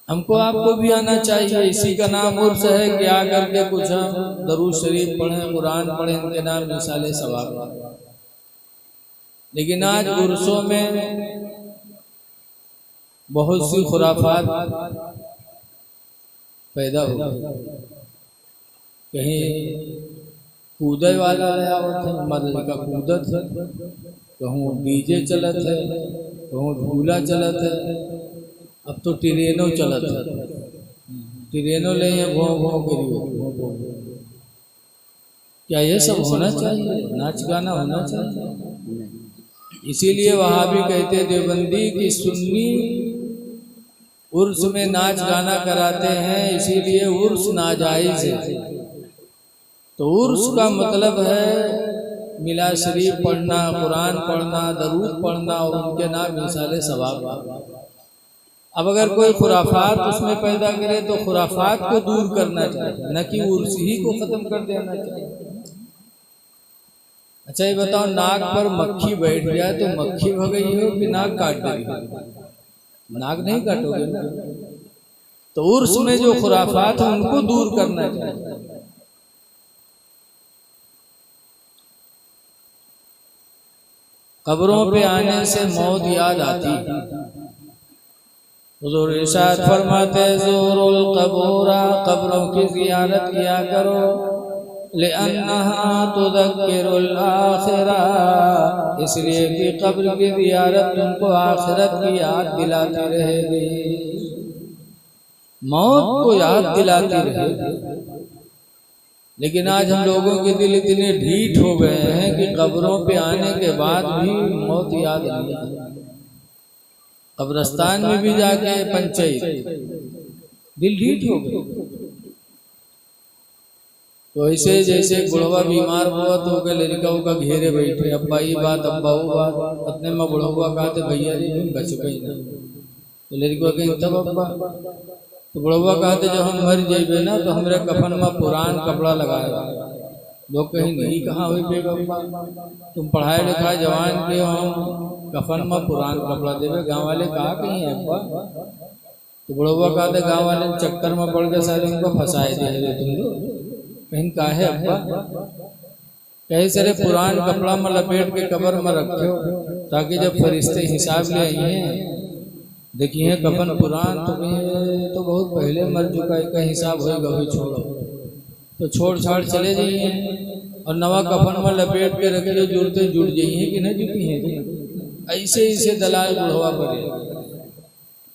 हमको आपको भी आना चाहिए। इसी का नाम उर्स है कि आकर के कुछ हम दरूद शरीफ पढ़ें, कुरान पढ़ें, इनके नाम मिसाले सवाब। लेकिन आज उर्सों में बहुत सी खुराफात पैदा हो गई। कहीं कूदे वाला आया मर्द का कूदत है, कहूँ डीजे चलत है, कहूँ झूला चलत है, अब तो ट्रेनों चलत है, ट्रेनों ले भों भों करिए। क्या ये सब होना चाहिए? नाच गाना होना चाहिए। इसीलिए वहाँ भी कहते देवबंदी की सुन्नी उर्स में नाच गाना कराते हैं, इसीलिए उर्स नाजायज है। तो उर्स का मतलब है मिला शरीफ पढ़ना, कुरान पढ़ना, दरूद पढ़ना और उनके नाम मिसाले सवाब। अब अगर कोई खुराफात उसमें पैदा करे तो खुराफात को दूर करना चाहिए, न कि उर्स ही को खत्म कर देना चाहिए। अच्छा ये बताओ, नाक पर मक्खी बैठ जाए तो मक्खी भगई हो कि नाक काट देगी? नाक नहीं काटोगे ना। तो उर्स में जो खुराफात है उनको दूर करना चाहिए। कब्रों पे आने से मौत याद आती। हुजूर इरशाद फरमाते ज़ूरुल क़बूरा, कब्रों की ज़ियारत किया करो, लिअन्नहा तुज़क्किरुल आखिरा, इसलिए कि कब्र की ज़ियारत तुमको आखिरत की याद दिलाती रहेगी, मौत को याद दिलाती रहेगी। लेकिन आज हम लोगों के दिल इतने ढीठ हो गए हैं कि कब्रों पे आने के बाद भी मौत याद नहीं आती। कब्रस्तान में भी जाके पंचायत, दिल ढीठ हो गए। तो ऐसे जैसे बुढ़वा बीमार हुआ तो लड़का का घेरे बैठे, अब्बा ये बात, अब्बा वो बात, अपने में बुढ़वा कहते भैया जी बच गई ना, तो लड़का कहीं तब अब्बा, तो बुढ़वा कहते जब हम मर जेबे ना तो हमारे कफन में पुरान कपड़ा लगाए। लोग कहीं नहीं कहाँ हुई बेगब्बा, तुम पढ़ाए लिखाए जवान के हम कफन में पुरान कपड़ा देवे, गाँव वाले कहा कहीं है अब्बा। तो बुढ़वा कहते गाँव वाले चक्कर में पड़ के सारे उनको फंसाए दे तुम लोग, कहीं का है अब्बा, कहीं सारे पुरान कपड़ा में लपेट के कब्र में रखे हो, ताकि जब फरिश्ते हिसाब ले आइए देखिए कफन पुरान तो बहुत पहले मर चुका है, का हिसाब होगा, वही छोड़ो, तो छोड़ छाड़ चले जाइए और नवा कफन में लपेट के रख लो, जुड़ते जुड़ जाइए कि नहीं जुटी है। ऐसे ऐसे दलाल बुढ़वा पड़े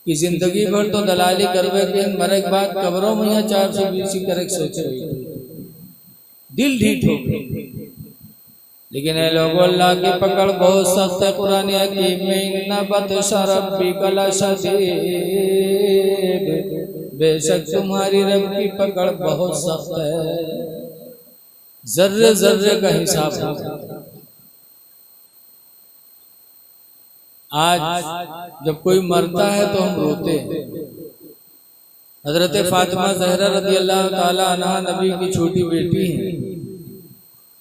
कि जिंदगी भर तो दलाली करवे के मरे के बाद कब्रों में यहाँ 420 करे सोचे, दिल ढीठ हो। लेकिन ये लोगों अल्लाह की पकड़ बहुत सख्त है। कुरान हकीम में इन्ना बतशा रब्बिका लशदीद, बेशक तुम्हारी रब की पकड़ बहुत सख्त है, जर्रे जर्रे का हिसाब है। आज जब कोई मरता है तो हम रोते हैं। हजरत फातिमा ज़हरा रज़ी अल्लाह ताला अन्हा नबी की छोटी बेटी हैं।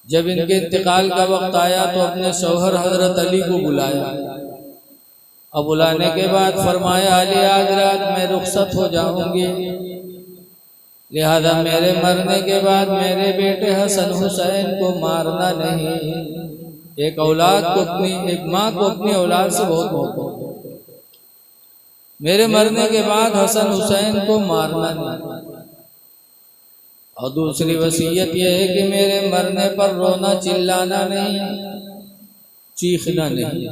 जब इनके इंतकाल का वक्त आया तो अपने शौहर हजरत अली को बुलाया, और बुलाने के बाद फरमाया अली आज रात मैं रुखसत हो जाऊंगी, लिहाजा मेरे मरने के बाद मेरे बेटे हसन हुसैन को मारना नहीं। एक औलाद को अपनी, एक माँ को अपनी औलाद से बहुत मोहब्बत, मेरे मरने के बाद हसन हुसैन को मारना नहीं। और दूसरी वसीयत यह है कि मेरे मरने पर रोना चिल्लाना नहीं, चीखना नहीं।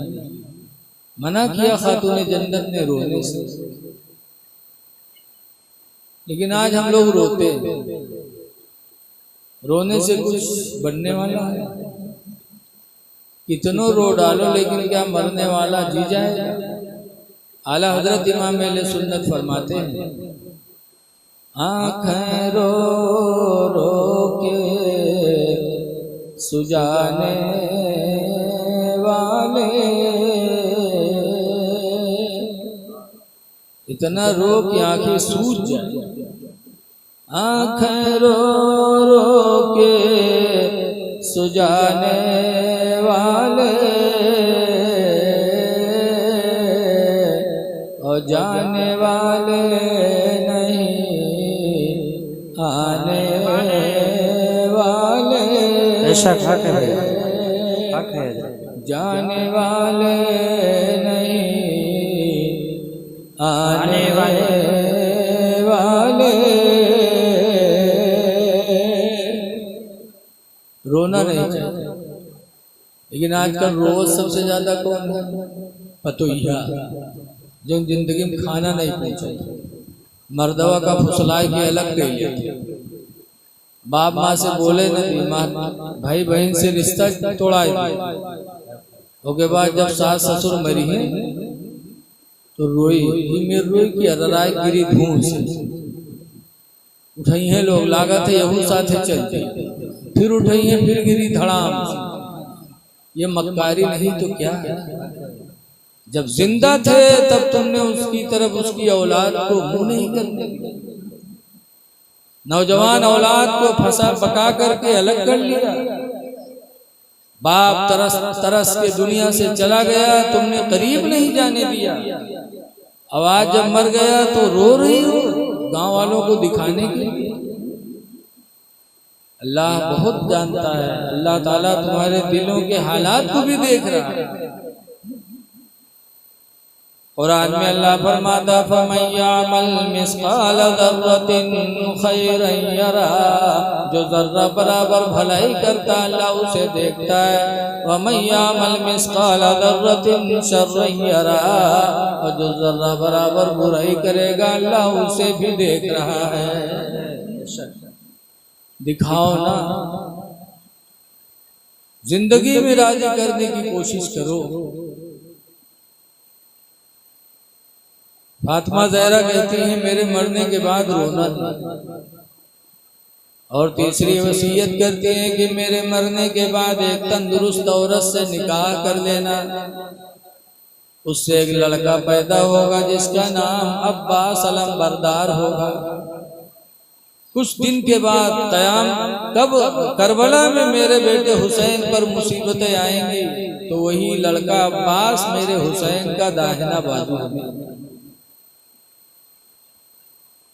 मना किया खातून जन्नत ने रोने से, लेकिन आज हम लोग रोते हैं। रोने से कुछ बनने वाला है? कितनों रो डालो लेकिन क्या मरने वाला जी जाएगा? आला हजरत इमाम अहले सुन्नत फरमाते हैं, आँखें रो रो के सुजाने वाले, इतना रो कि आँखें सूज जाए। आँखें रो रो के सुजाने वाले, और जाने वाले शक हक है भैया, हक है। जाने वाले नहीं आने वाले। रोना नहीं चाहिए, लेकिन आजकल रोज सबसे ज्यादा कौन है? पतोहिया, जो जिंदगी में खाना नहीं पहुंचा, मर्दवा का फुसलाए के अलग कही, बाप माँ से बोले नहीं, माँ भाई बहन से रिश्ता तोड़ाए, उसके बाद जब सास ससुर मरी है तो रोई ही मेरी रोई की अराय गिरी धूम से उठाई है लोग, लागत है यहू साथे चलती, फिर उठाई है फिर गिरी धड़ाम से। ये मक्कारी नहीं तो क्या? जब जिंदा थे तब तुमने उसकी तरफ उसकी औलाद को मुंह नहीं करने दिया, नौजवान औलाद को फंसा पका करके अलग कर लिया। बाप तरस तरस के दुनिया से चला गया, तुमने करीब नहीं जाने दिया। अब आज जब मर गया तो रो रही हो गांव वालों को दिखाने के लिए। अल्लाह बहुत जानता है, अल्लाह ताला तुम्हारे दिलों के हालात को भी देख रहा है। कुरान में अल्लाह फरमाता फमय्यामल मिस्काल ज़र्रतिन खैरन यरा, जो जर्रा बराबर भलाई करता अल्लाह उसे देखता है। वमय्यामल मिस्काल ज़र्रतिन शर्रन यरा, और जो जर्रा बराबर बुराई करेगा अल्लाह उसे भी देख रहा है। दिखाओ ना, जिंदगी में राजी करने की कोशिश करो। फातिमा ज़हरा कहती हैं मेरे मरने के बाद रोना नहीं, और तीसरी वसीयत करती हैं कि मेरे मरने के बाद एक तंदुरुस्त औरत से निकाह कर लेना, उससे एक लड़का पैदा होगा जिसका नाम अब्बास अलंबरदार होगा। कुछ दिन के बाद कयाम कब करबला में मेरे बेटे हुसैन पर मुसीबतें आएंगी तो वही लड़का अब्बास मेरे हुसैन का दाहिना बाजू होगा।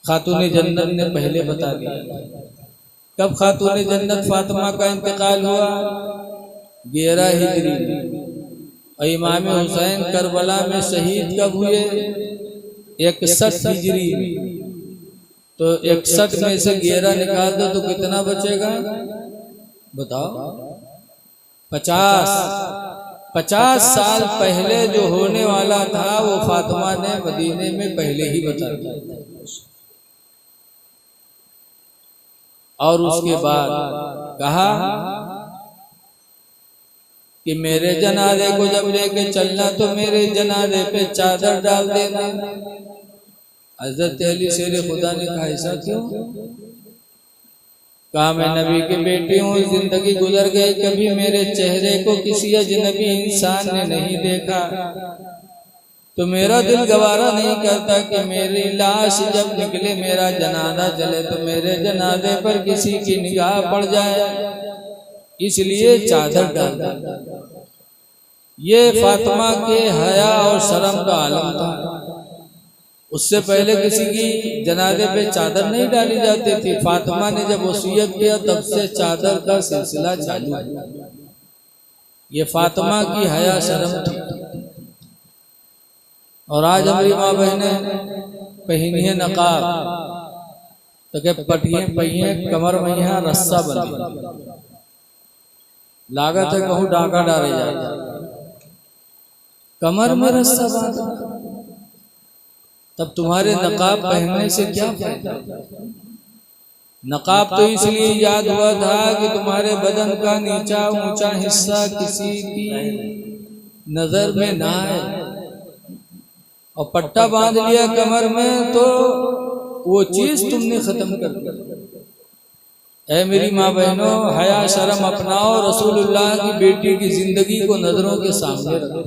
खातून जन्नत ने पहले बता दिया। कब खातून जन्नत फातिमा का इंतकाल हुआ? 11 हिजरी। और इमाम हुसैन करबला में शहीद कब हुए? 61 हिजरी। तो 61 में से 11 निकाल दो तो कितना बचेगा बताओ? 50 साल पहले जो होने वाला था वो फातिमा ने मदीने में पहले ही बता दिया। और उसके बाद कहा कि मेरे जनाजे को जब लेके चलना तो मेरे जनाजे पे चादर डाल देना। हज़रत अली शेर खुदा ने कहा ऐसा क्यों? कहा मैं नबी की बेटी हूँ, जिंदगी गुजर गई, कभी मेरे चेहरे को किसी अजनबी इंसान ने नहीं देखा, तो मेरा दिल गवारा नहीं करता कि मेरी लाश जब निकले, मेरा जनाजा चले तो मेरे जनाजे पर किसी की निगाह पड़ जाए, इसलिए चादर डाल दिया। ये फातिमा के हया और शर्म का आलम था। उससे पहले किसी की जनाजे पे चादर नहीं डाली जाती थी। फातिमा ने जब वसीयत किया तब से चादर का सिलसिला चालू है। ये फातिमा की हया शर्म थी। और आज हमारी माँ बहनें पहनी है नकाब, तो क्या पटिए पहिए कमर में यहाँ रस्सा बने, लागत है कहूँ डाका डाले जाए, कमर में रस्सा बांधा, तब तुम्हारे नकाब पहनने से क्या फायदा? नकाब तो इसलिए याद हुआ था कि तुम्हारे बदन का नीचा ऊंचा हिस्सा किसी की नजर में ना आए, और पट्टा बांध लिया कमर में तो वो चीज तुमने खत्म कर दी। ऐ मेरी माँ बहनों, हया शर्म अपनाओ, रसूलुल्लाह की बेटी की जिंदगी को नजरों के सामने रखो।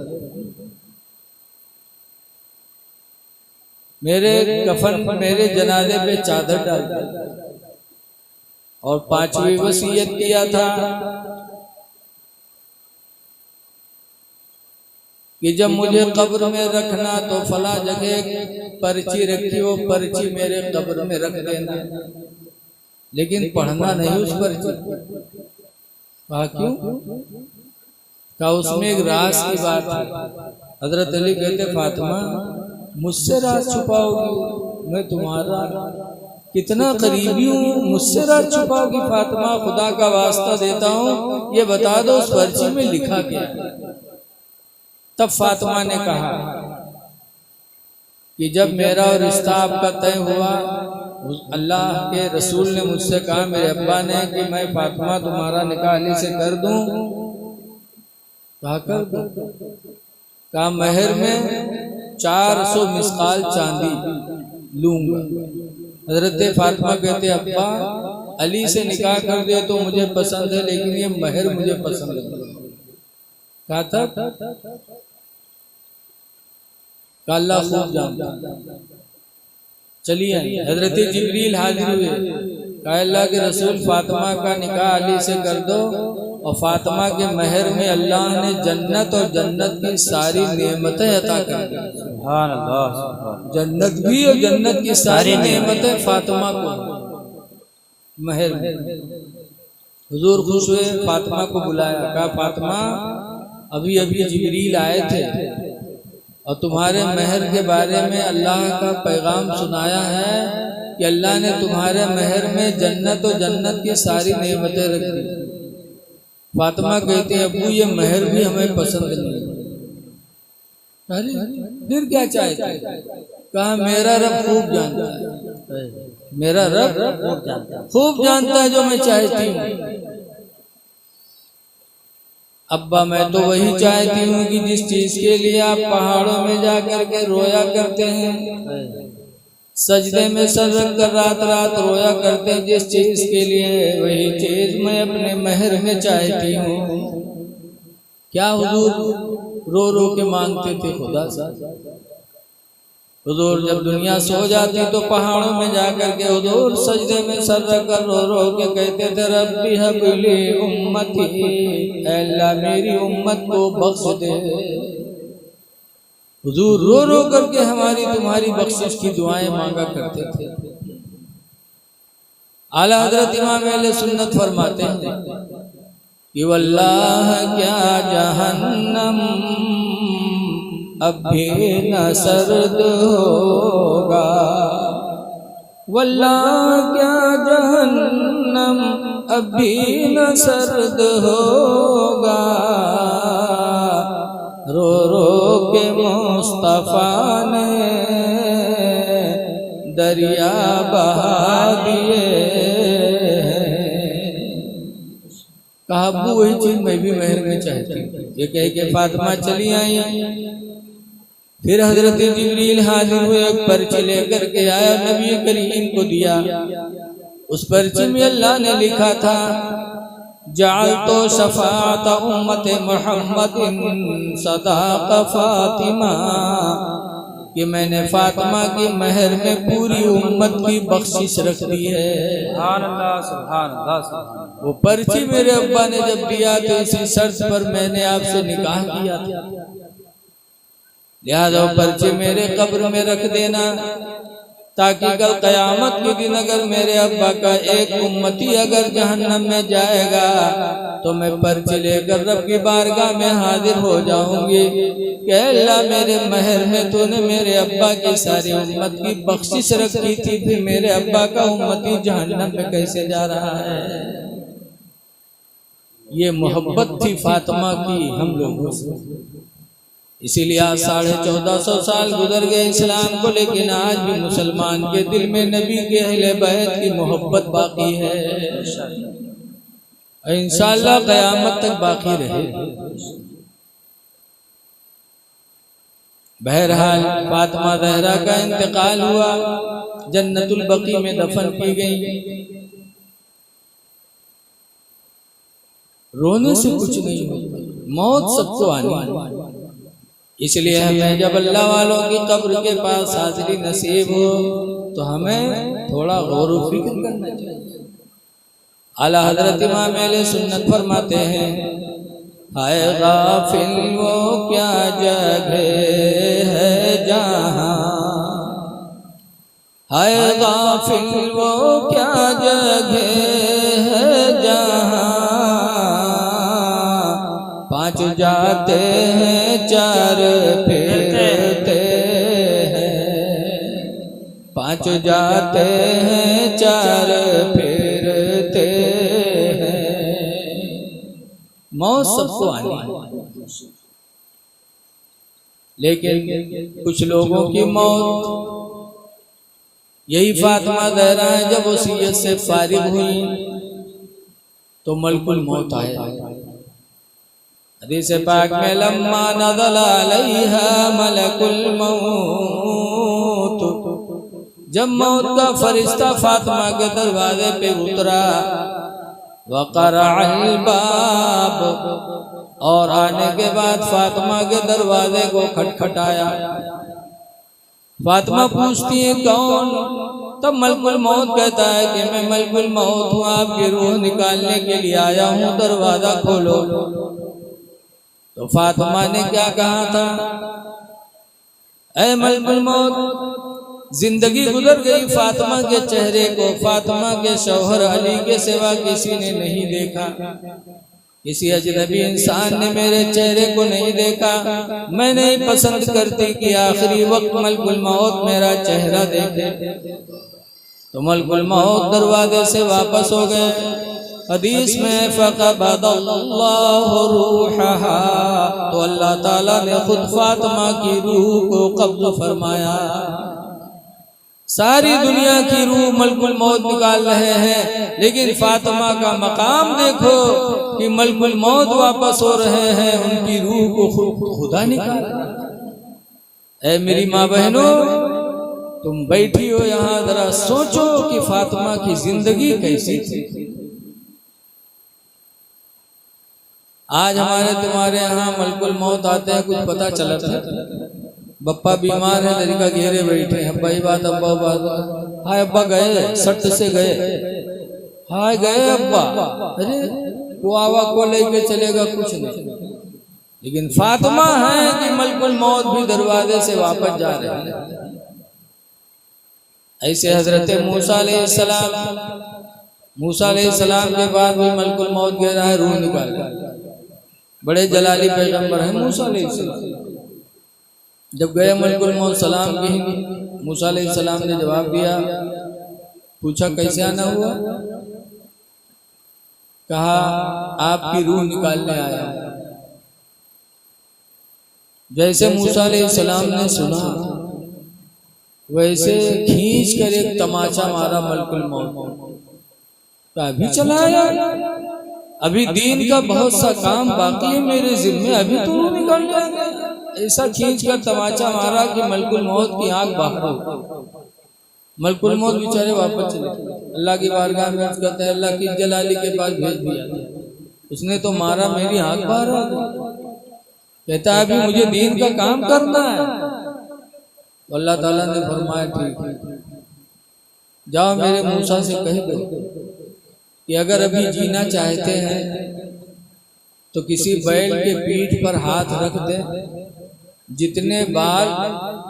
मेरे कफन मेरे जनाजे पे चादर डाल दी। और 5वीं वसीयत किया था कि जब मुझे कब्र में रखना तो फला जगह पर्ची रखी, वो पर्ची मेरे कब्र में रख देना, लेकिन पढ़ना नहीं उस पर्ची। कहा क्यों? कहा उसमें एक राज की बात है। हजरत अली कहते फातिमा मुझसे राज छुपाओगी? मैं तुम्हारा कितना करीबी हूँ, मुझसे राज छुपाओगी? फातिमा खुदा का वास्ता देता हूँ, ये बता दो उस पर्ची में लिखा क्या? तब फातिमा ने कहा कि जब मेरा और रिश्ता आपका तय हुआ, अल्लाह के रसूल ने मुझसे कहा, मेरे अब्बा ने, कि मैं फातिमा तुम्हारा निकाह अली से कर दूं। कहा कर दूं? कहा महर में 400 मिसकाल चांदी लूंगा। हजरत फातिमा कहते अब्बा अली से निकाह कर दे तो मुझे पसंद है, लेकिन ये महर मुझे पसंद नहीं। कहा था अल्लाह खूब जानता। चलिए हजरत जिब्रील हाजिर हुए, कहा अल्लाह के रसूल फातिमा का निकाह अली से कर दो, और फातिमा के महर में अल्लाह ने जन्नत और जन्नत की सारी नेमतें अता कर दी। सुभान अल्लाह। जन्नत भी और जन्नत की सारी नेमतें फातिमा को महर में। हुजूर खुश हुए, फातिमा को बुलाया, कहा फातिमा अभी अभी जिब्रील आए थे और तुम्हारे महर के बारे में अल्लाह का पैगाम सुनाया है कि अल्लाह ने तुम्हारे महर में जन्नत और जन्नत की सारी नेमतें रख दी। फातिमा कहती है अब्बू ये महर भी हमें पसंद नहीं। अरे फिर क्या चाहते? कहा मेरा रब खूब जानता है, मेरा रब खूब जानता है जो मैं चाहती हूँ। अब्बा मैं तो वही चाहती हूँ कि जिस चीज के लिए आप पहाड़ों में जाकर के रोया करते हैं, सजदे में सर रख कर रात रात रोया करते हैं, जिस चीज के लिए, वही चीज मैं अपने महर में चाहती हूँ। क्या हुजूर रो रो के मांगते थे खुदा सा? हुजूर जब दुनिया सो जाती तो पहाड़ों में जाकर के हुजूर सजदे में सर रख कर रो रो के कहते थे रब्बी हबली उम्मती, अल्लाह मेरी उम्मत को बख्श दे। हुजूर रो रो करके हमारी तुम्हारी बख्शिश की दुआएं मांगा करते थे। आला हजरत इमाम अहले सुन्नत फरमाते हैं कि वल्लाह क्या जहन्नम अब भी न सर्द होगा, वल्लाह क्या जहन्नम अब भी न सर्द होगा, रो रो के मुस्तफा ने दरिया बहा दिए। कहा वही चीज मैं भी महर में चाहती हूँ। ये कह के फातिमा चली आई। फिर हजरत जिब्रील हाजिर हुए, एक पर्ची लेकर के आया, नबी करीम को दिया। उस पर्ची में अल्लाह ने लिखा था जाल तो शफात उम्मत मोहम्मद सदाक फातिमा, कि मैंने फातिमा की महर में पूरी उम्मत की बख्शिश रख दी है। सुभान अल्लाह, सुभान अल्लाह, सुभान अल्लाह। वो पर्ची मेरे अब्बा ने जब दिया तो इसी शर्त पर मैंने आपसे निकाह किया था, लिहाजा वो पर्ची मेरे कब्र में रख देना, ताकि कल कयामत के दिन अगर मेरे अब्बा का एक उम्मती अगर जहन्नम में जाएगा तो मैं पर्ची लेकर रब की बारगाह में हाजिर हो जाऊंगी कि अल्लाह मेरे महर में तूने मेरे अब्बा की सारी उम्मत की बख्शिश रखी थी, फिर मेरे अब्बा का उम्मती जहन्नम में कैसे जा रहा है। ये मोहब्बत थी फातिमा की हम लोगों से। इसीलिए आज 1450 साल गुजर गए इस्लाम को, लेकिन आज भी मुसलमान के दिल में नबी के अहले बैत की मोहब्बत बाकी है। इंशाअल्लाह क़यामत तक बाकी रहे। बहरहाल फातिमा ज़हरा का इंतकाल हुआ, जन्नतुल बकी में दफन की गई। रोने से कुछ नहीं होता, मौत सबको आनी। इसलिए हमें जब अल्लाह वालों की कब्र के पास हाजिरी नसीब हो तो हमें थोड़ा गौर व फिक्र करना चाहिए। आला हजरत इमाम अहले सुन्नत फरमाते हैं हाय गाफिल वो क्या जगह है जहां, हाय गाफिल वो क्या जगह है जहां, पांच जाते हैं चार फेरते हैं, पांच जाते हैं चार फेरते हैं। मौत सबको आनी है, लेकिन कुछ लोगों की मौत, यही फातिमा ज़हरा है, जब वसीयत से फारिग हुई तो मलकुल मौत आया। हदीस पाक में लम्मा नज़ल अलैहा मलकुल मौत, जब मौत का फरिश्ता फातिमा के दरवाजे पे उतरा, वक़रअल बाब, और आने के बाद फातिमा के दरवाजे को खटखटाया। फातिमा पूछती है कौन? तब मलकुल मौत कहता है कि मैं मलकुल मौत हूँ, आपकी रूह निकालने के लिए आया हूँ, दरवाजा खोलो। तो फातिमा ने क्या कहा था? ऐ मलकुल मौत, जिंदगी गुजर गई, फातिमा के चेहरे को, फातिमा के शौहर अली के सिवा किसी ने नहीं देखा, किसी अजनबी इंसान ने मेरे चेहरे को नहीं देखा। मैं नहीं पसंद करती कि आखिरी वक्त मलकुल मौत मेरा चेहरा देखे। तो मलकुल मौत दरवाजे से वापस हो गए। हदीस में फ़क़बदल्लाहु रूहहा, तो अल्लाह ताला ने खुद फातिमा की रूह को कब्ज़ फरमाया। सारी दुनिया की रूह मलकुल मौत निकाल रहे हैं, लेकिन फातिमा का मकाम देखो कि मलकुल मौत वापस हो रहे हैं, उनकी रूह को खुदा निकाल। ऐ मेरी माँ बहनों, तुम बैठी हो यहाँ, जरा सोचो कि फातिमा की जिंदगी कैसी थी। आज हमारे तुम्हारे यहाँ मलकुल मौत आते हैं, कुछ पता चला था? बप्पा बीमार है, लड़का घेरे बैठे, अब्बा ही बात, अब्बा बात, हाय अब्बा गए, सट से गए, हाय गए अब्बा, अरे वो आवा को लेके चलेगा, कुछ नहीं। लेकिन फातिमा है कि मलकुल मौत भी दरवाजे से वापस जा रहे हैं। ऐसे हजरत मूसा अलैहिस्सलाम के बाद भी मलकुल मौत कह रहा है रूह निकाल, बड़े जलाली पैगंबर है मूसा अलैहिस्सलाम। जब गए मलकुल मौत सलाम की, मूसा अलैहिस्सलाम ने जवाब दिया, पूछा कैसे आना हुआ? कहा आपकी रूह निकालने आया। जैसे मूसा अलैहिस्सलाम ने सुना, वैसे खींच कर एक तमाचा मारा मलकुल मौत। तो अभी चला आया, अभी दीन का बहुत सा काम बाकी है मेरे जिम्मे, अभी तो रूह निकालने आया। ऐसा खींच कर तमाचा मारा कि मलकुल मौत की आंख बाहर हो। मलकुल मौत बेचारे वापस चले, अल्लाह की बारगाह में अर्ज़ करते हैं, अल्लाह की जलाली के पास भेज दिया, उसने तो मारा, मेरी आंख बाहर आ गई। कहता है अभी मुझे दीन का काम करना है। तो अल्लाह ताला ने फरमाया ठीक है, जाओ मेरे मूसा से कह दो कि अगर अभी जीना चाहते हैं तो किसी बैल के पीठ पर हाथ रख दे, जितने बाल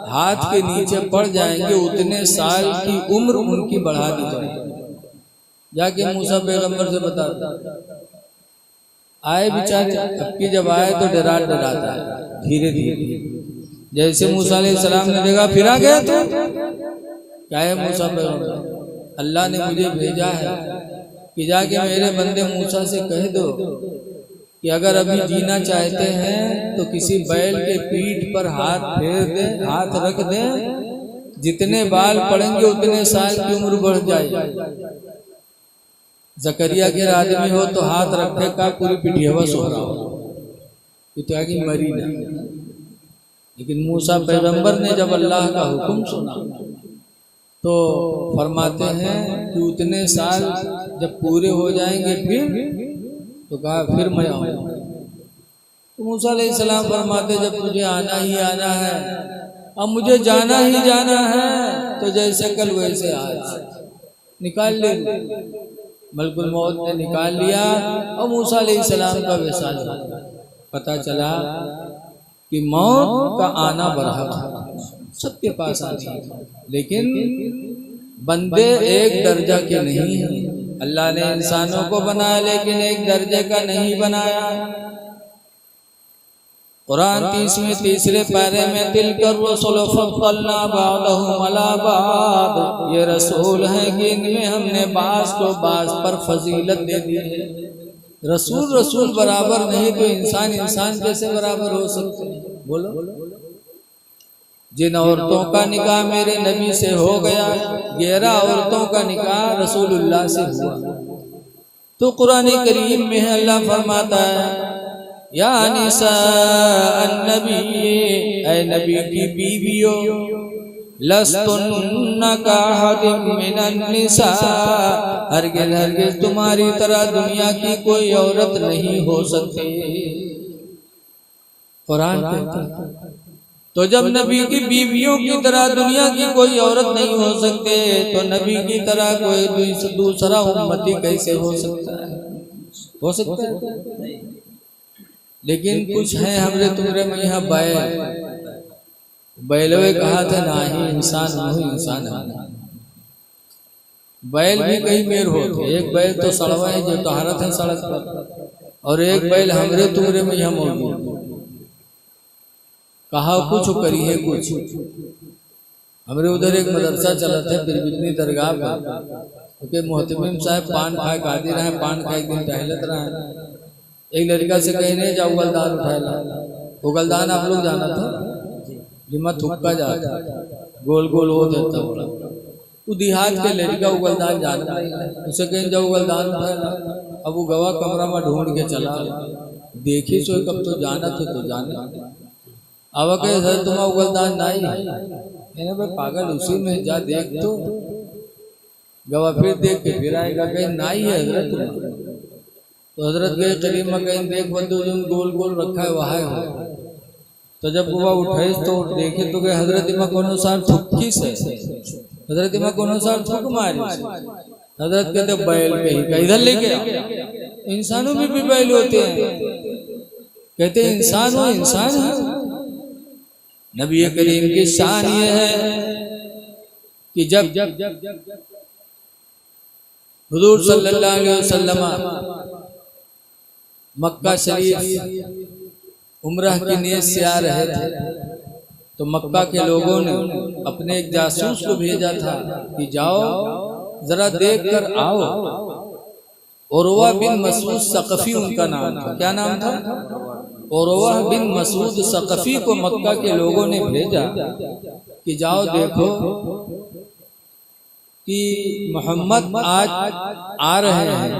हाथ के नीचे पड़ जाएंगे उतने साल की उम्र उनकी बढ़ा दी जाएगी। जाके मूसा पैगंबर से बता, आए बेचारे, अब की जब आए तो डराता है धीरे धीरे। जैसे मूसा अलैहिस्सलाम ने देखा, फिर आ गया तो क्या है मूसा पैगंबर, अल्लाह ने मुझे भेजा है कि जाके मेरे बंदे मूसा से कह दो कि अगर अभी जीना चाहते हैं तो किसी बैल के पीठ पर हाथ फेर दे, हाथ रख दे, जितने बाल पड़ेंगे उतने साल की उम्र बढ़ जाएगी। जकरिया के आदमी हो तो हाथ रखे का पूरी पिटियावा सो रहा हो, तो आगे मरी ना। लेकिन मूसा पैगंबर ने जब अल्लाह का हुक्म सुना तो फरमाते हैं कि उतने साल जब पूरे हो जाएंगे फिर, तो कहा फिर मैं आऊँगा। तो मूसा अलैहिस्सलाम फरमाते जब तुझे आना ही आना है, अब मुझे जाना ही जाना है, तो जैसे कल वैसे आज निकाल ले। मलकुल मौत ने निकाल लिया और मूसा अलैहिस्सलाम का विसाल पता चला कि मौत का आना बरहक है, सबके पास आनी है, लेकिन बंदे एक दर्जा के नहीं हैं। अल्लाह ने इंसानों को बनाया लेकिन एक दर्जे का नहीं बनाया। कुरान 30 में तीसरे पारे में तिलकर रसूल फद्दलना बअदहुम अला बअद, ये रसूल हैं कि इनमें हमने बास को बास पर फजीलत दे दी है। रसूल रसूल बराबर नहीं तो इंसान इंसान कैसे बराबर हो सकते हैं? बोलो। जिन औरतों का निकाह मेरे नबी से हो गया, 11 औरतों का निकाह रसूलुल्लाह से हुआ। तो कुरान करीम में अल्लाह फरमाता है या निसा अन्नबी, ऐ नबी की बीवियों, लस्तुन्ना काहदिम मिनन निसा, हरगिज़ हरगिज़ तुम्हारी तरह दुनिया की कोई औरत नहीं हो सकती। कुरान कहता है तो जब नबी की बीवियों की तरह दुनिया की कोई औरत नहीं हो सकते तो नबी की तरह कोई दूसरा उम्मती कैसे हो सकता है? हो सकता है। लेकिन कुछ है हमरे तुमरे में यहाँ बैलवे कहा था ना ही इंसान नहीं इंसान है। बैल भी कई मेर होते, एक बैल तो सड़वा है जो तहारत है सड़क पर, और एक बैल हमरे तुमरे में यहाँ मौजूद। कहा कुछ करी है कुछ। हमरे उधर एक मदरसा चला था बिरबितनी दरगाह पर, तो मोहतमिम साहब पान खाए कादी रहे, पान खाए एक दिन टहलत रहे। एक लड़का से कहने जाओ उगलदान उठाएला। उगलदान आप लोग जाना था, जिमा थुक्का जाता गोल गोल हो देता बड़ा। वो देहात के लड़का उगलदान जाना, उसे कहीं जाओ उगलदान उठाएला। अब वो गवा कमरा में ढूंढ के चला, देखी सो कब तो जाना थे तो जाना। अब कहे सर तुम उगलदान नहीं है, भाई पागल उसी में जा देख तो गवा, फिर देख के फिर आएगा कहीं नहीं है हजरत। तो हजरत गए करीब में कहीं देख बंदू गोल गोल रखा है वहाँ है। तो जब वो उठाई तो देखे तो गए हजरत इमा को अनुसार थुक्की से, हजरत इमा को अनुसार थुक मारी। हजरत कहते बैल कहीं इधर लेके, इंसानों में भी बैल होते हैं। कहते इंसान हो इंसान है। नबी करीम की शान ये है कि जब हुजूर सल्लल्लाहु अलैहि वसल्लम मक्का शरीफ उम्रह की नीयत से आ रहे थे तो मक्का के लोगों ने अपने एक जासूस को भेजा था कि जाओ जरा देख कर आओ। उरवा बिन मसूद सकफी उनका नाम था। क्या नाम था? उरवा बिन मसूद सकफी को मक्का के लोगों ने भेजा कि जाओ देखो कि मोहम्मद आज आ रहे हैं,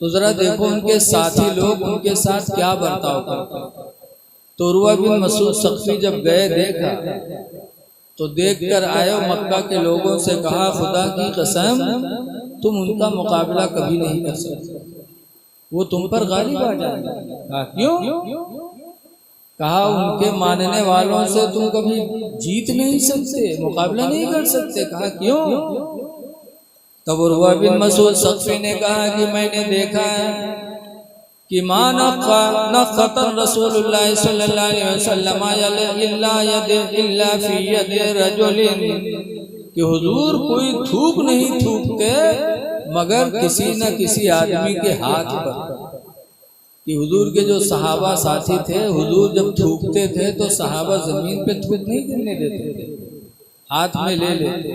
तो जरा देखो उनके साथी लोग उनके साथ क्या बर्ताव करते हैं। तो उरवा बिन मसूद सकफी जब गए देखा तो देख कर आयो मक्का के लोगों से कहा खुदा की कसम तुम उनका मुकाबला कभी नहीं कर सकते, वो तुम पर गालिब आ जाएंगे। क्यों? कहा उनके मानने वालों से तुम कभी जीत नहीं सकते, मुकाबला नहीं कर सकते। कहा क्यों? तब उरवा बिन मसूद सकफी ने कहा कि मैंने देखा है कि मा नक़तन रसूलुल्लाह सल्लल्लाहु अलैहि वसल्लम इल्ला फी यदि रजुलिन, कि हुजूर कोई थूक नहीं थूकते मगर किसी न किसी आदमी के हाथ पर। कि हुजूर के जो सहाबा साथी थे, हुजूर जब थूकते थे तो सहाबा जमीन पे थूक नहीं गिरने देते थे, हाथ में ले लेते।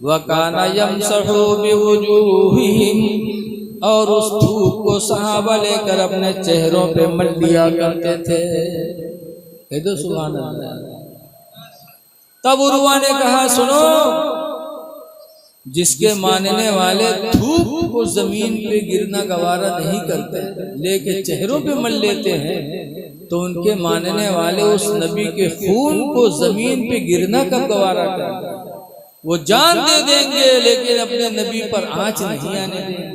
वकाना यमसहु बिवुजूहिहिम, और उस थूक को सहाबा लेकर अपने चेहरों पे मल दिया करते थे। कह दो सुभान अल्लाह। तब उरवा ने कहा सुनो, जिसके मानने वाले थूक को जमीन पे गिरना गवारा नहीं करते लेके चेहरों पे मल लेते हैं, तो उनके मानने वाले उस नबी के खून को जमीन पे गिरना कब गवारा करेंगे? वो जान दे देंगे लेकिन अपने नबी पर आंच नहीं आने देंगे।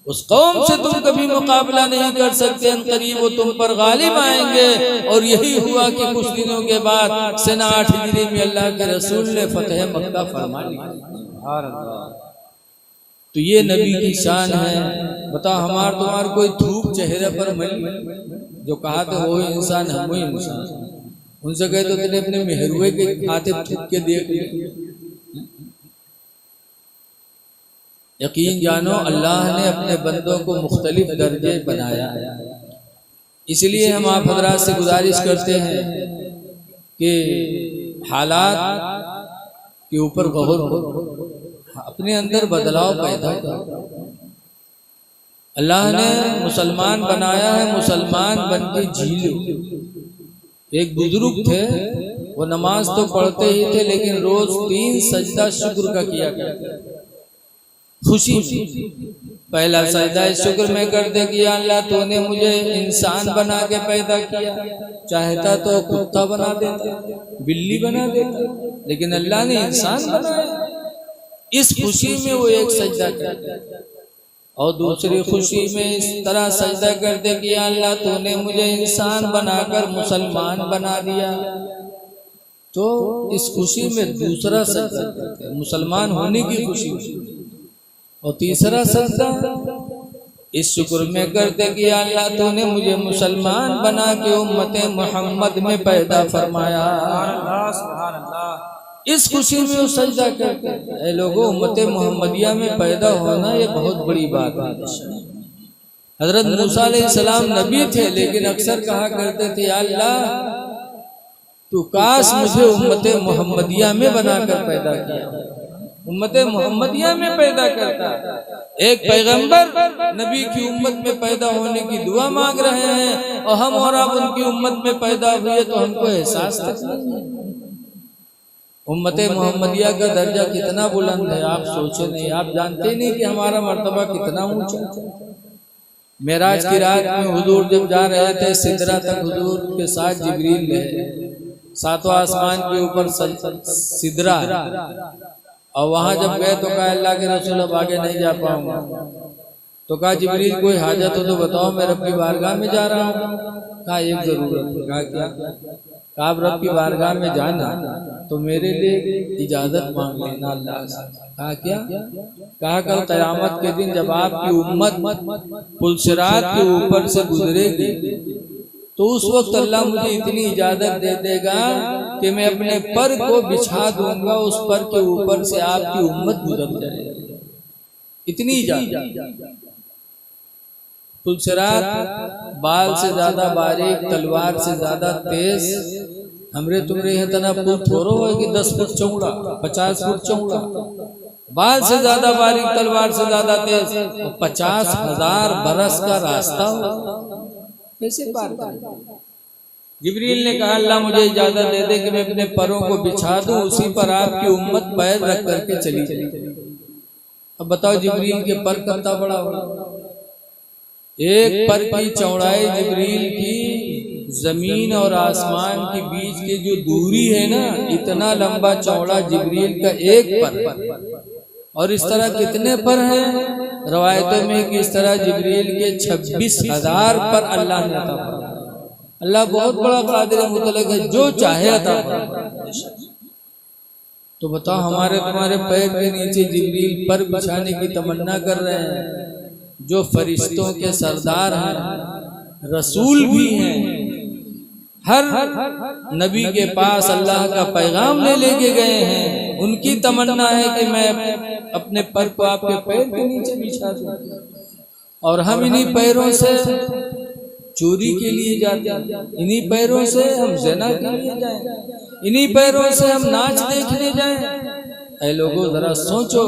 उस कौम से तुम कभी मुकाबला नहीं कर सकते, अनकरीब वो तुम पर गालिब आएंगे। और यही हुआ कि कुछ दिनों के बाद सना 8 हिजरी में अल्लाह के रसूल ने फतह मक्का फरमा लिया। तो ये नबी की शान है। बता हमार तुम्हार कोई थूक चेहरे पर मिली? जो कहा था वो इंसान हम वही इंसान। उनसे कहे तो तेरे अपने मेहरुए के हाथे थूक के देख ले। यकीन जानो अल्लाह ने अपने बंदों को मुख्तलिफ दर्जे बनाया है। इसलिए हम आप हजरात से गुजारिश करते हैं कि हालात के ऊपर गौर करो, अपने अंदर बदलाव पैदा करो। अल्लाह ने मुसलमान बनाया है, मुसलमान बन के जी लो। एक बुजुर्ग थे, वो नमाज तो पढ़ते ही थे लेकिन रोज 3 सजदा शुक्र का किया करते, खुशी में। पहला सजदा शुक्र में करते कि अल्लाह तूने मुझे इंसान बना के पैदा किया, चाहता तो कुत्ता बना देता, बिल्ली बना देता, लेकिन अल्लाह ने इंसान बनाया। इस खुशी में वो एक सजदा करते, और दूसरी खुशी में इस तरह सजदा करते कि अल्लाह तूने मुझे इंसान बनाकर मुसलमान बना दिया। तो इस खुशी में दूसरा सजदा करते, मुसलमान होने की खुशी। और तीसरा सजदा इस शुक्र में करते कि अल्लाह तूने मुझे मुसलमान बना के उम्मत मोहम्मद में पैदा फरमाया। इस खुशी में वो सजदा करते हैं। लोगों, उम्मत मोहम्मदिया में पैदा होना ये बहुत बड़ी बात है। हजरत मूसा अलैहिस्सलाम नबी थे, लेकिन अक्सर कहा करते थे अल्लाह तू काश मुझे उम्मत मोहम्मदिया में बनाकर पैदा किया, उम्मत मोहम्मदिया में पैदा करता। एक पैगंबर नबी की उम्मत में पैदा होने की दुआ मांग रहे हैं, और हम और आप उनकी उम्मत में पैदा हुए तो हमको एहसास तक नहीं है। उम्मत मोहम्मदिया का दर्जा कितना बुलंद है, आप सोचे नहीं, आप जानते नहीं कि हमारा मर्तबा कितना ऊंचा। मेराज की रात में हुजूर जब जा रहे थे सिदरा तक, हुजूर के साथ जिब्रील गए, 7वां आसमान के ऊपर सिदरा, और वहां जब गए तो कहा अल्लाह के रसूल अब आगे नहीं जा पाऊंगा। तो कहा जिब्रील कोई हाजत हो तो बताओ, मैं रब की बारगाह में जा रहा हूँ। कहा एक जरूरत है। कहा क्या? कहा आप रब की बारगाह में जाना तो मेरे लिए इजाजत मांग लेना अल्लाह से। कहा क्या? कहा कल क़यामत के दिन जब आपकी उम्मत पुलसिरात के ऊपर से गुजरेगी तो उस वक्त अल्लाह मुझे इतनी इजाजत दे देगा कि मैं अपने पर को बिछा दूंगा, उस पर के ऊपर से आपकी उम्मत गुजर जाएगी। इतनी इजाजत। पुलसिरात बाल से ज्यादा बारीक, तलवार से ज्यादा तेज। हमरे तुमरे यहाँ तना पुल थोड़ो है कि 10 फुट चौड़ा, 50 फुट चौड़ा। बाल से ज्यादा बारीक, तलवार से ज्यादा तेज, 50,000 बरस का रास्ता कैसे पार करें? जिब्रील ने कहा अल्लाह मुझे इजाजत दे दे कि मैं अपने परों को बिछा दूं, उसी पर आपकी उम्मत पैर रख करके चली चली। अब बताओ जिब्रील के पर कितना बड़ा होगा? एक पर की चौड़ाई जिब्रील की जमीन और आसमान के बीच की जो दूरी है ना, इतना लंबा चौड़ा जिब्रील का एक पर। और इस तरह कितने पर हैं रवायतों में कि इस तरह जिब्रील के 26,000 पर अल्लाह ने अता फरमाया। अल्लाह बहुत बड़ा कादिर मुतलक है, जो चाहे अता फरमाए। तो बताओ हमारे तुम्हारे पैर के नीचे जिब्रील पर बिछाने की तमन्ना कर रहे हैं, जो फरिश्तों के सरदार हैं, रसूल भी हैं। हर नबी के पास अल्लाह का पैगाम लेके गए हैं। उनकी तमन्ना है कि मैं अपने पर को आपके पैर के नीचे बिछा दूं। और हम इन्हीं पैरों से चोरी के लिए जाते हैं, इन्हीं पैरों से हम ज़िना के लिए जाएं, इन्हीं पैरों से हम नाच देखने जाएं। ऐ लोगों जरा सोचो।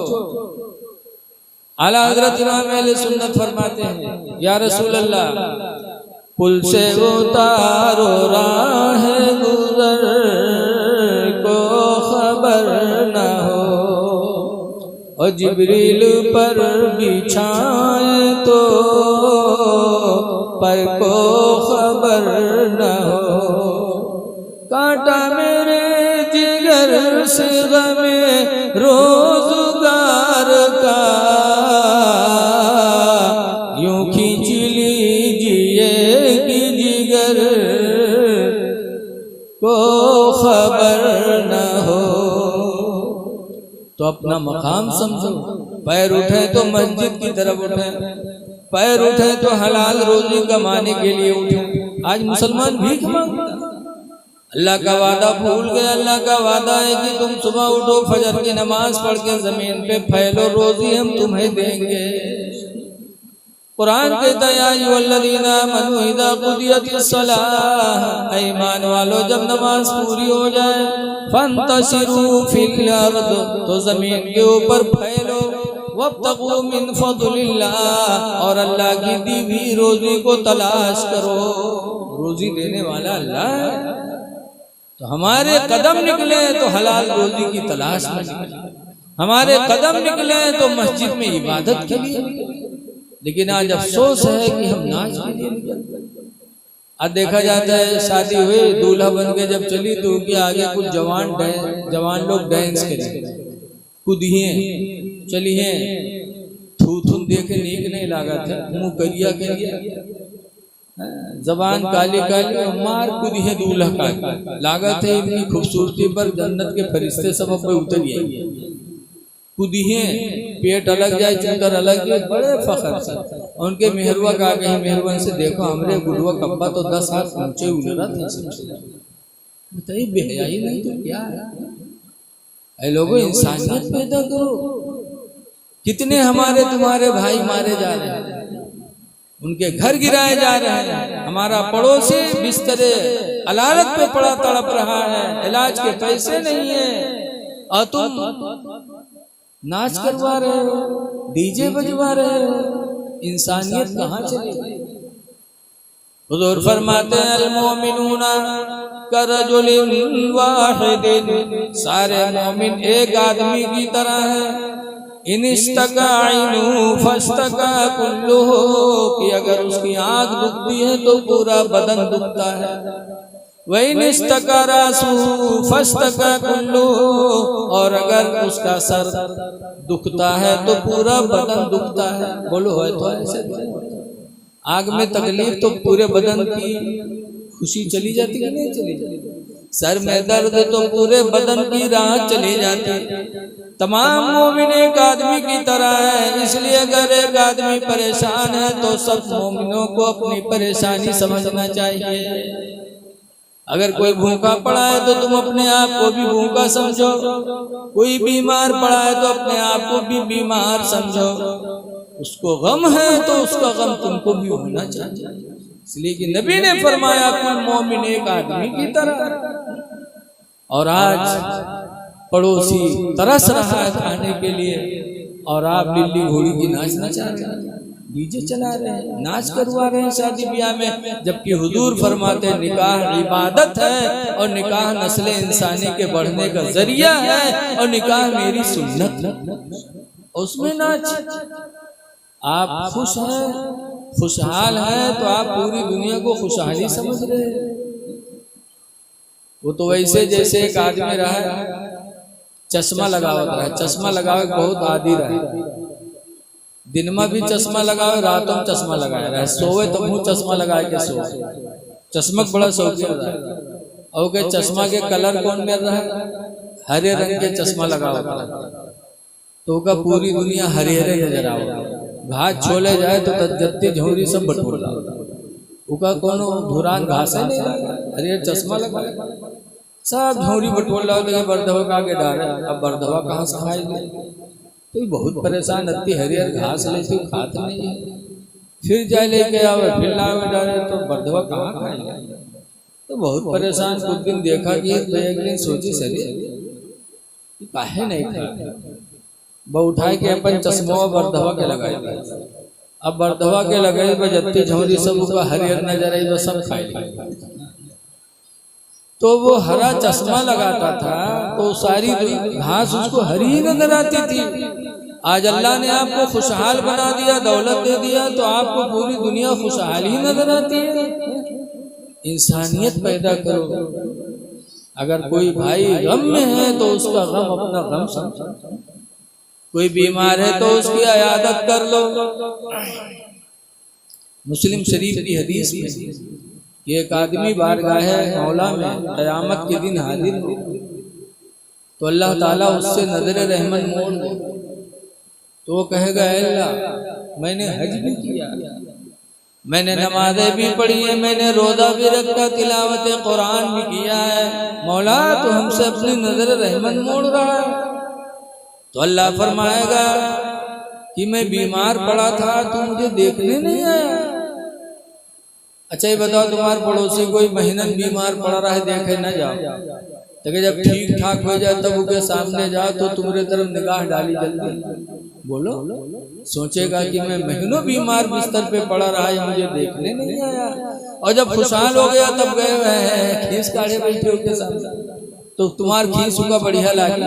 आला हजरत इमाम अहले सुन्नत फरमाते हैं या रसूल अल्लाह पुल से उतारो राह गुजर को खबर न हो, और जिब्रील पर बिछाए तो पर को खबर न हो। कांटा मेरे जिगर से गमे रोजगार का यूं खींच लीजिए कि जिगर को खबर न हो। तो अपना मकाम समझो। पैर उठे तो मस्जिद की तरफ उठे, पैर उठे तो हलाल रोजी कमाने के लिए उठे। आज मुसलमान भीख मांगता, अल्लाह का वादा भूल गए। अल्लाह का वादा है कि तुम सुबह उठो, फजर की नमाज पढ़ के जमीन पे फैलो, रोजी हम तुम्हें देंगे। कुरान कहता है या अय्युहल्लज़ीना आमनू इज़ा क़ुदियतिस्सलाह, ईमान वालों जब नमाज पूरी हो जाए फंतशिरू फिल अर्द, तो जमीन के ऊपर फैलो, वब्तगू मिन फज़लिल्लाह, और अल्लाह की दी हुई रोजी को तलाश करो। रोजी देने वाला अल्लाह है, तो हमारे कदम निकले तो हलाल रोजी की तलाश में निकले, हमारे कदम निकले तो मस्जिद में इबादत के लिए निकले। लेकिन आज अफसोस है कि हम नाच के लिए निकलते। आज देखा जाता है शादी हुई, दूल्हा बन के जब चली तो उनके आगे कुछ जवान लोग डांस करें, कूदिए चलिए, थू थू देखे नीक नहीं लागा था, मुँह करिया करिया, जबान काली काली, मार कूदिए दूल्हा का लागत है। इतनी खूबसूरती पर जन्नत के फरिश्ते सब पे उतरिए, कूदिए, पेट अलग जाए, चुंदर अलग जाए, बड़े फखर से उनके मेहरवा का कहीं मेहरवन से देखो हमरे गुडवा कब्बा तो 10 हाथ ऊंचे उजरा थे सबसे। बताइए बेहयाई नहीं तो क्या है? लोगों इंसानियत पैदा करो। कितने हमारे तुम्हारे भाई मारे जा रहे हैं, उनके घर गिराए जा रहे हैं, हमारा पड़ोसी बिस्तरे अलालत पे पड़ा तड़प रहा है, इलाज के पैसे नहीं है, और तुम नाच करवा रहे हो, डीजे बजवा रहे हो, इंसानियत कहाँ चली गई? हुजूर फरमाते हैं अल मोमिनूना करजुलिन वाहिदिन, सारे मोमिन एक आदमी की तरह है। इन इस्तकाइनु फस्तका कुल्लुहु, कि अगर उसकी आँख दुखती है तो पूरा बदन दुखता है। वइन इस्तकारासु फस्तका कुल्लुहु, और अगर उसका सर दुखता है तो पूरा बदन दुखता है। बोलो है तो ऐसे आग में तकलीफ तो पूरे बदन की खुशी चली जाती है, नहीं चली जाती? सर में दर्द तो पूरे बदन की राहत चली जाती। तमाम मोमिन एक आदमी की तरह है, इसलिए अगर एक आदमी परेशान है तो सब मोमिनों को अपनी परेशानी समझना चाहिए। अगर कोई भूखा पड़ा है तो तुम अपने आप को भी भूखा समझो, कोई बीमार पड़ा है तो अपने आप को भी बीमार समझो। उसको गम है तो उसका गम तुमको भी होना चाहिए, इसलिए कि नबी ने फरमाया कुल मोमिन एक आदमी की तरह। और आज पड़ोसी तरस रहा है खाने के लिए, और आप बिल्ली घोड़ी की नाचना चाहते हैं, डीजे चला रहे हैं, नाच करवा रहे हैं शादी ब्याह में। जबकि हुजूर फरमाते हैं निकाह इबादत है, और निकाह नस्ल इंसानी के बढ़ने का जरिया है, और निकाह मेरी सुन्नत, उसमें नाच। आप खुश हैं, खुशहाल है, तो आप पूरी दुनिया को खुशहाली समझ रहे हैं। वो तो वैसे जैसे एक आदमी रहा चश्मा लगावत रहा, चश्मा लगावे बहुत आदि रहा, दिन में भी चश्मा लगावे, रातों में चश्मा लगाए रहे, सोवे तो मुंह चश्मा लगाए के सोवे, चश्मक बड़ा शौकीन रहा है। और के चश्मा के कलर कौन मिल रहा है? हरे रंग के चश्मा लगावत रहा, तो का पूरी दुनिया हरे हरे नजर आओ। घास छोले जाए तो जत्ती झोरी सब बटोला, उका कोनो धुरान घास है नहीं, हरे चश्मा लगा सब झोरी बटोला, बर्दवा का आगे डाल, अब बर्दवा कहाँ से खाएगी? तो बहुत परेशान रहती, हरियर घास लेती खाते नहीं है, फिर जाए लेके आवे, फिर लावे डाले, तो बर्दवा कहाँ खाएगा? तो बहुत परेशान। कुछ दिन देखा कि एक दिन सोची सरी काहे नहीं खाए, उठाए के अपन चश्मा बर्दवा के लगाए, अब बर्दवा के लगाए बजती झोरी सब का हरियर नजर आई, सब खाए। तो वो हरा चश्मा लगाता था तो सारी घास उसको हरी ही नजर आती थी। आज अल्लाह ने आपको खुशहाल बना दिया, दौलत दे दिया, तो आपको पूरी दुनिया खुशहाल ही नजर आती है। इंसानियत पैदा करो। अगर कोई भाई गम में है तो उसका गम अपना गम समझो, कोई बीमार है तो उसकी इयादत कर लो। मुस्लिम शरीफ की हदीस में एक आदमी बारगाह मौला में क़यामत के दिन हाजिर हो, तो अल्लाह ताला उससे नजर रहमत मोड़ दे, तो वो कहेगा अल्लाह मैंने हज भी किया, मैंने नमाजें भी पढ़ी है, मैंने रोजा भी रखा, तिलावत कुरान भी किया है, मौला तो हमसे अपनी नजर रहमत मोड़ रहा है। तो अल्लाह फरमाएगा कि मैं बीमार पड़ा था, तू मुझे देखने नहीं आया। अच्छा ये बताओ, तुम्हारे पड़ोसी कोई महीनन बीमार पड़ा रहा है, देखे न जाओ, तो जब ठीक ठाक हो जाए तब उसके सामने जाओ तो तुम्हारे तरफ निगाह डाली जल्दी। बोलो, सोचेगा कि मैं महीनों बीमार बिस्तर पे पड़ा रहा है, मुझे देखने नहीं आया। और जब खुशहाल हो गया तब गए हुए हैं खीस काढ़े बैठे उसके सामने, तो तुम्हार खीस का बढ़िया लागी।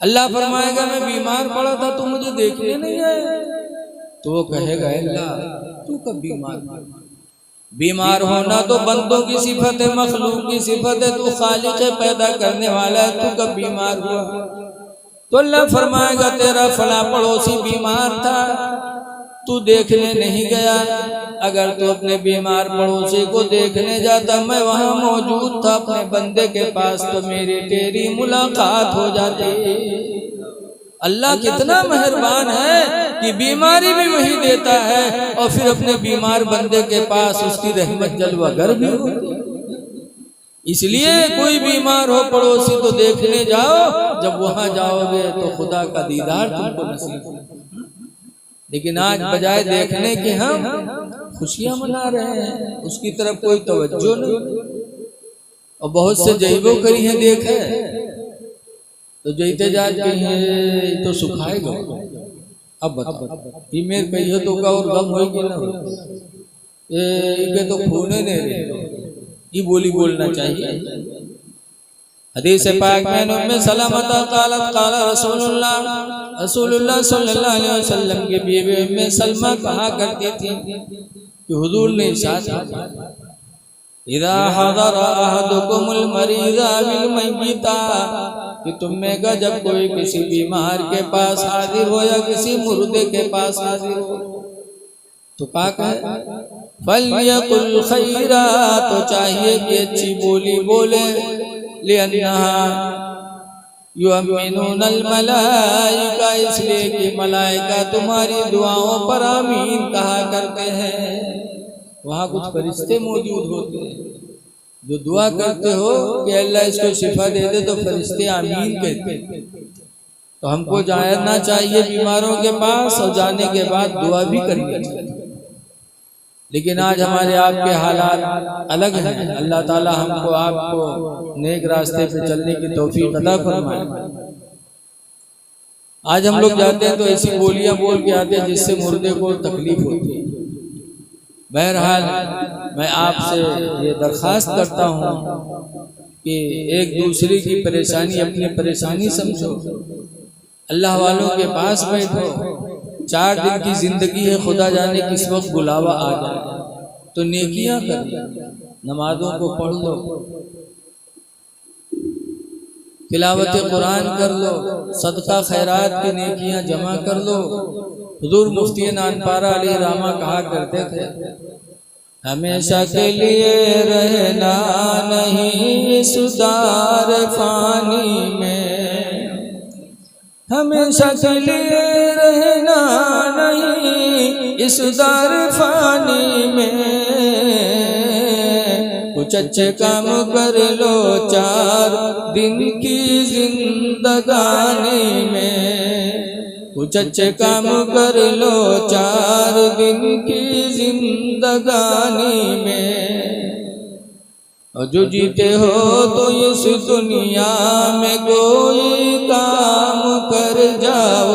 अल्लाह फरमाएगा मैं बीमार पड़ा था, तू मुझे देखने नहीं आया। तो वो कहेगा अल्लाह तू कब बीमार होना तो बंदों की सिफत है, मखलूक की सिफत है, तू खालिक है, पैदा करने वाला है, तू कब बीमार हुआ? तो अल्लाह फरमाएगा तेरा फला पड़ोसी बीमार था, तू देखने नहीं गया। अगर तू अपने बीमार पड़ोसी को देखने जाता, मैं वहां मौजूद था अपने बंदे के पास, तो मेरी तेरी मुलाकात हो जाती। अल्लाह कितना मेहरबान है कि बीमारी भी वही देता है और फिर अपने बीमार बंदे के पास उसकी रहमत जलवागर भी होती है। इसलिए कोई बीमार हो पड़ोसी तो देखने जाओ, जब वहां जाओगे तो खुदा का दीदार तुमको नसीब होगा। लेकिन आज बजाय देखने के हम खुशियां मना रहे हैं, उसकी तरफ कोई तवज्जो नहीं। और बहुत से जैबो करी है देखे तो जैते जात कहीं तो सुखाएगा। अब बताओ ईमेल कहिए तो का और गम हो कि ना, ये तो खूने नहीं रहे, ये बोली बोलना चाहिए। हदीस पाक में उम्मे सलामत क़ालत क़ाल रसूलुल्लाह सल्लल्लाहु अलैहि वसल्लम की बीवी उम्मे सलमा कहा करती थी कि हुजूर ने इरशाद इदा हज़र अहदुकुमुल मरीज़ा बिल मय्यिता, कि तुम में का जब कोई किसी बीमार के पास हाजिर हो या किसी मुर्दे के पास हाजिर हो तो क्या कहे? फल्यकुल खैरा, तो चाहिए कि अच्छी बोली बोले। लिअन्नहा युअम्मिनूनल मलाइका, इसलिए कि मलाइका तुम्हारी दुआओं पर आमीन कहा करते हैं। वहाँ कुछ फरिश्ते मौजूद होते हैं जो दुआ करते हो कि अल्लाह इसको शिफा दे दे, तो फरिश्ते आमीन कहते हैं। तो हमको जाना चाहिए बीमारों के पास और जाने के बाद दुआ भी करनी चाहिए। लेकिन आज हमारे आपके हालात अलग हैं। अल्लाह ताला हमको आपको नेक रास्ते पे चलने की तौफीक अता फरमाए। आज हम लोग जाते हैं तो ऐसी बोलियां बोल के आते हैं जिससे मुर्दे को तकलीफ होती है। बहरहाल मैं आपसे ये दरख्वास्त करता हूँ कि एक दूसरे की परेशानी अपनी परेशानी समझो, अल्लाह वालों के पास बैठो। 4 दिन की जिंदगी है, खुदा जाने किस वक्त बुलावा आ जाए, तो नेकियां करो, नमाजों को पढ़ लो, तिलावत कुरान कर लो, सदका खैरात की नेकियां जमा कर लो। हुजूर मुफ्ती नानपारा अली रामा कहा करते थे हमेशा के लिए रहना नहीं सुधार फानी में, हमेशा के लिए रहना नहीं इस दार फानी में। कुछ अच्छे काम कर लो 4 दिन की जिंदगानी में, कुछ अच्छे काम कर लो 4 दिन की जिंदगानी में। और जो जीते हो तो इस दुनिया में कोई काम कर जाओ।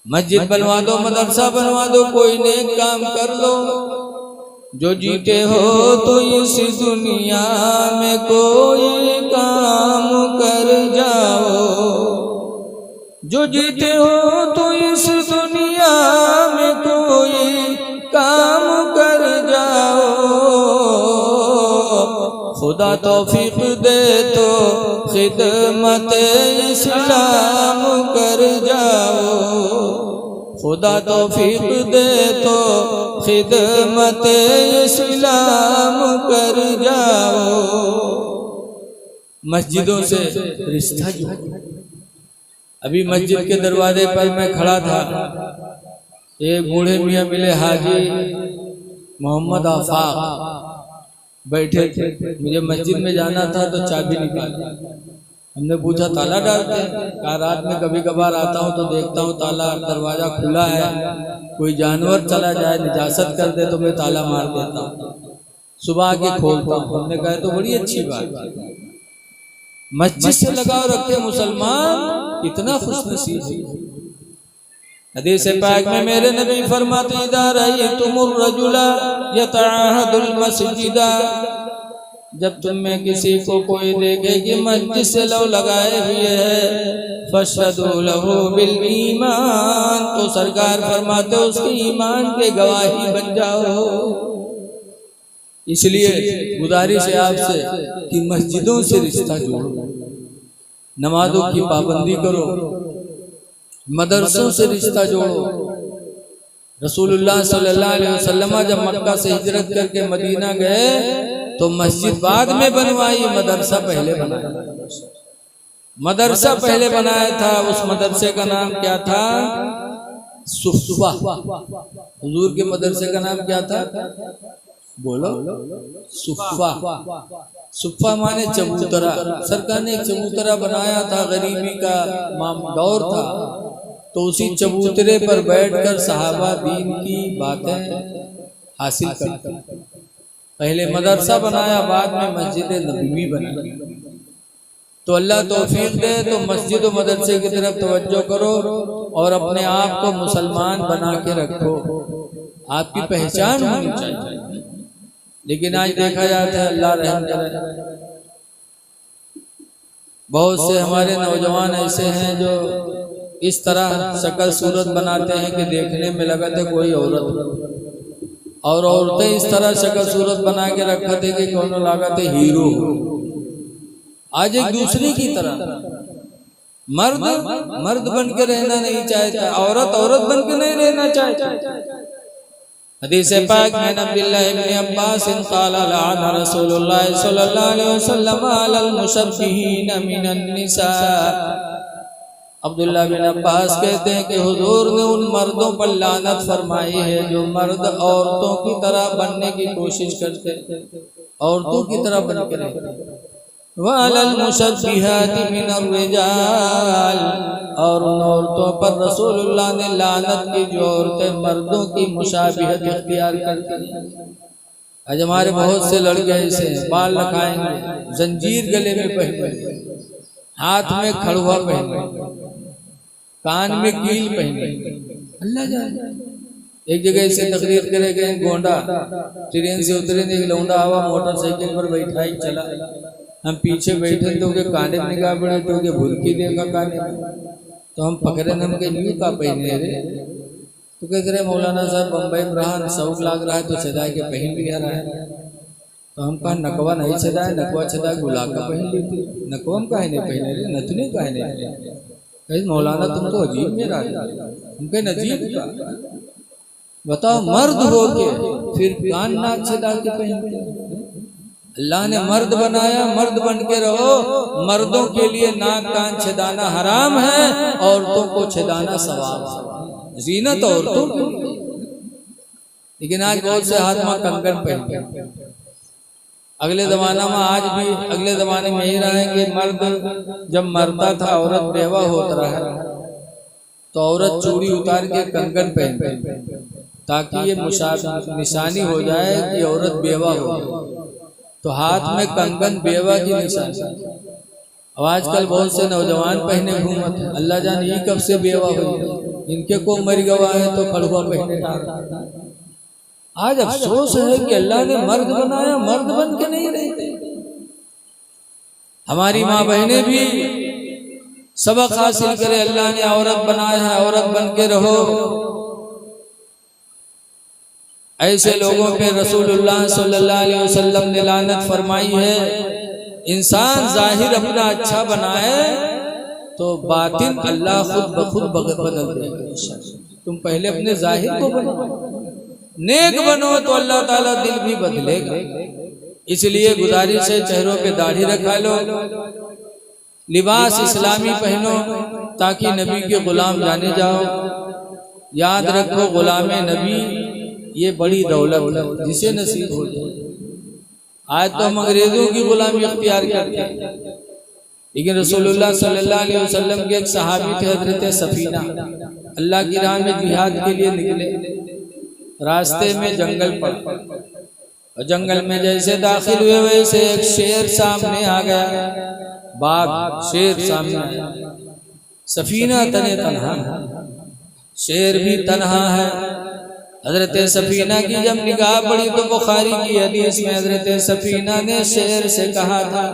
मस्जिद बनवा दो, मदरसा बनवा दो, कोई नेक काम कर लो। जो जीते हो तो इस दुनिया में कोई काम कर जाओ। जो जीते हो तो इस दुनिया में कोई काम कर जाओ। खुदा तौफीक दे तो खिदमत इस्लाम कर जाओ। खुदा तौफीक दे तो खिदमत इस्लाम कर जाओ। मस्जिदों से रिश्ता जो, अभी मस्जिद के दरवाजे पर मैं खड़ा था, एक बूढ़े मियाँ मिले, हाजी मोहम्मद आफाक बैठे थे। मुझे मस्जिद में जाना था तो चाबी निकाली, हमने पूछा ताला डालते हैं? कहा रात में कभी कभार आता हूँ तो देखता हूँ ताला दरवाजा खुला है, कोई जानवर चला जाए निजासत कर दे तो मैं ताला मार देता हूँ, सुबह आके खोलता हूँ। हमने कहा तो बड़ी अच्छी बात है, मस्जिद से लगाव रखे मुसलमान कितना खुशनसीब है। हदीस पाक में मेरे नबी फरमाते इदा रअयतुमुर रजुला यतअहदुल मस्जिदा, जब तुम में किसी को कोई देखे कि मस्जिद से लव लगाए हुए है, फशहदू लहू बिल ईमान, तो सरकार फरमाते उसके ईमान के गवाही बन जाओ। इसलिए गुजारिश है आपसे कि मस्जिदों से रिश्ता जोड़ो, नमाजों की पाबंदी करो, मदरसों से रिश्ता जोड़ो। रसूलुल्लाह सल्लल्लाहु अलैहि वसल्लम जब मक्का से हिजरत करके मदीना गए तो मस्जिद बाद में बनवाई, मदरसा पहले बनाया। मदरसा पहले बनाया था, उस मदरसे का नाम क्या था? सुफ़ा। हुजूर के मदरसे का नाम क्या था? बोलो। सुफ़ा। सुफ़ा माने चबूतरा। सरकार ने एक चबूतरा बनाया था, गरीबी का दौर था, तो उसी चबूतरे पर बैठकर सहाबा दीन की बातें हासिल करते। पहले मदरसा बनाया, बाद में मस्जिद नबवी बनाई। तो अल्लाह तौफीक दे तो मस्जिद और मदरसे की तरफ तवज्जो करो और अपने आप को मुसलमान बना के रखो, आपकी पहचान होनी चाहिए। लेकिन आज देखा जाता है, अल्लाह रहम करे, बहुत से हमारे नौजवान ऐसे हैं जो इस तरह शक्ल सूरत बनाते हैं कि देखने में लगा था कोई औरत, और औरतें इस तरह शक्ल सूरत बना के रखा थे कि कौन लागत हीरो। आज एक दूसरे की तरह मर्द मर्द बन के रहना नहीं चाहता, औरत औरत बन के नहीं रहना चाहता। हदीस पाक में अब्दुल्लाह इब्न अब्बास क़ाल लअन रसूलुल्लाह सल्लल्लाहु अलैहि वसल्लम अलल मुशब्बिहीन मिनन निसा। अब्दुल्लाह बिन अब्बास कहते हैं कि हुजूर ने उन मर्दों पर लानत फरमाई है जो मर्द औरतों की तरह बनने की कोशिश करते, औरतों की तरह बन के रहते। वअलल मुशब्बिहाति मिनर रिजाल, और उन औरतों पर रसूलुल्लाह ने लानत की जो औरतें मर्दों की मुशाबिहत इख्तियार करती हैं। आज हमारे बहुत से लड़के ऐसे बाल रखाएंगे, जंजीर गले में पहनेंगे, हाथ में खड़ुआ पहनेंगे, कान में कील पहनेंगे, अल्लाह जाने। एक जगह से तकरीर करे गए, गोंडा ट्रेन से उतरे, एक लौंडा आवा मोटरसाइकिल पर बैठा ही चला, हम पीछे बैठे तो के कांडे में निगाह पड़े तो के भुलकी देगा कांडे में, तो हम पकड़े हम के न्यू का पहने रे, तो कहते रहे मौलाना साहब बम्बई में रहा, शौक लाग रहा है तो छदा के पहन लिया रहा है। तो हम कहा नकवा नहीं छदाए, नकवा छदा गुलाब का पहन ली थी, नकवा हम काहे नहीं पहने रे, नथनी काहे नहीं पहने। मौलाना तुम तो अजीब में रहा, हम कहे अजीब का बताओ, मर्द हो के फिर कान नाक छदा के पहनते। अल्लाह ने मर्द बनाया, मर्द बन के रहो। मर्दों के लिए नाक कान छेदाना हराम है, औरतों को छेदाना सवाब है, जीनत औरतों के लिए। लेकिन आज बहुत से हाथ में कंगन पहनते। अगले जमाना में, आज भी अगले जमाने में यही रहा है कि मर्द जब मरता था, औरत बेवा होता रहा, तो औरत चूड़ी उतार के कंगन पहनते ताकि ये निशानी हो जाए कि औरत बेवा हो, तो हाथ में कंगन बेवा की निशानी। अब आजकल बहुत से नौजवान पहने घूमते, अल्लाह जाने ये कब से बेवा हुई, इनके को मर गवा है तो खड़ुआ पहने। आज अफसोस है कि अल्लाह ने मर्द बनाया, मर्द बन के नहीं रहते। हमारी माँ बहनें भी सबक हासिल करे, अल्लाह ने औरत बनाया है, औरत बन के रहो। ऐसे लोगों पे रसूलुल्लाह सल्लल्लाहु अलैहि वसल्लम ने लानत फरमाई है। इंसान जाहिर अपना अच्छा बनाए तो बातिन अल्लाह खुद ब खुद बदल देगा। तुम पहले अपने जाहिर को बनो, नेक बनो तो अल्लाह ताला दिल भी बदलेगा। इसलिए गुजारिश है, चेहरों पे दाढ़ी रखा लो, लिबास इस्लामी पहनो ताकि नबी के गुलाम जाने जाओ। याद रखो, गुलाम नबी ये बड़ी दौलत है जिसे नसीब हो जाए। आज तो हम अंग्रेजों की गुलामी अख्तियार करते हैं। लेकिन रसूलुल्लाह सल्लल्लाहु अलैहि वसल्लम के एक सहाबी थे हजरत सफीना, अल्लाह की राह में जिहाद के लिए निकले। रास्ते में जंगल पड़ा और जंगल में जैसे दाखिल हुए वैसे एक शेर सामने आ गया। बाघ शेर सामने आया। सफीना तने तन्हा, शेर भी तन्हा है। हजरत सफीना की जब निगाह पड़ी तो बुखारी की हदीस में हजरत सफीना ने शेर से कहा था,